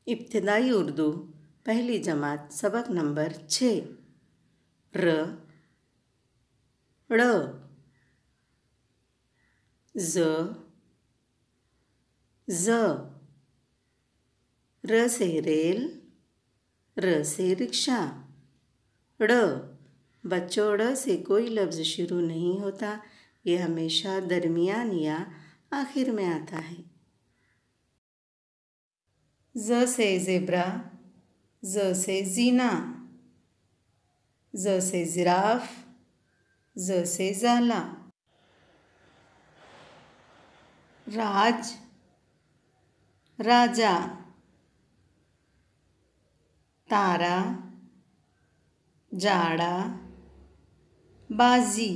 इब्तदाई उर्दू पहली जमात सबक नंबर 6। र ड़ ज़ ज़ र से रेल, र से रिक्शा। ड़ बच्चों ड़ से कोई लफ्ज़ शुरू नहीं होता, ये हमेशा दरमियान या आखिर में आता है। ज़ से ज़ेब्रा, ज़ से ज़ीना, ज़ से ज़िराफ़, ज़ से ज़ाला। राज राजा, तारा जाड़ा, बाजी।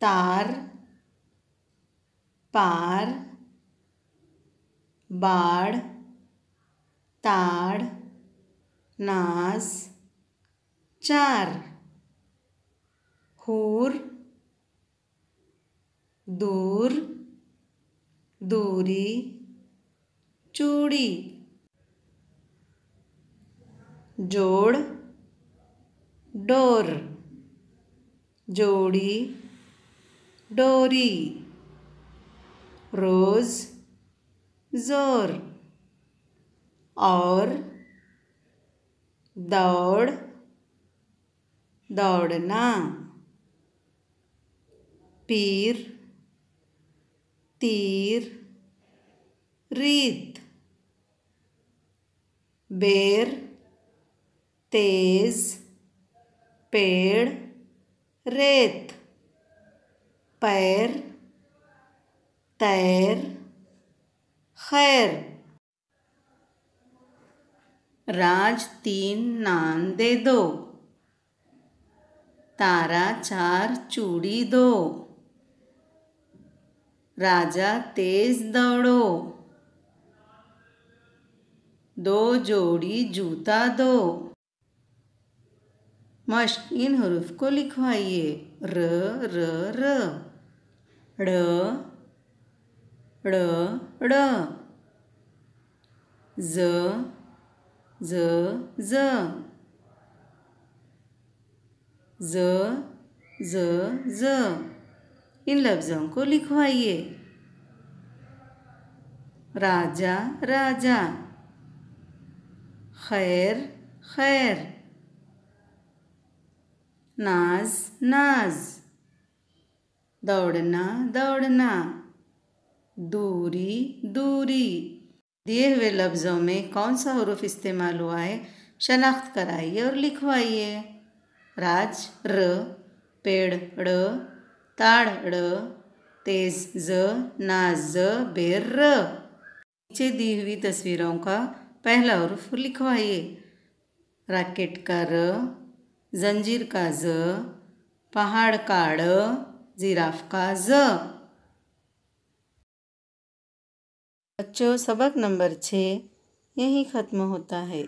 तार पार, बाड़ ताड़, नाज चार। हूर दूर, दूरी चूड़ी। जोड़ डोर, जोड़ी डोरी। रोज़ ज़ोर। और दौड़ दौड़ना। पीर तीर रीत। बेर तेज, पेड़ रेत। पैर तैर खैर। राज 3 नान दे दो, तारा 4 चूड़ी दो। राजा तेज दौड़ो, 2 जोड़ी जूता दो। मश्क इन हरूफ को लिखवाइए। र र र, ड़ ड़ ड़, ज़ ज़ ज़, ज़ ज़ ज़। इन लफ्ज़ों को लिखवाइए। राजा राजा, खैर खैर, नाज नाज, दौड़ना दौड़ना, दूरी दूरी। दिए हुए लफ्ज़ों में कौन सा हरूफ इस्तेमाल हुआ है शनाख्त कराइए और लिखवाइए। राज र, पेड़ ड़, ताड़ ड़, तेज ज़, नाज ज़, बेर र। नीचे दी हुई तस्वीरों का पहला हरूफ लिखवाइए। रैकेट का र, जंजीर का ज़, पहाड़ का ड़, जिराफ का ज़। बच्चों सबक नंबर 6 यहीं ख़त्म होता है।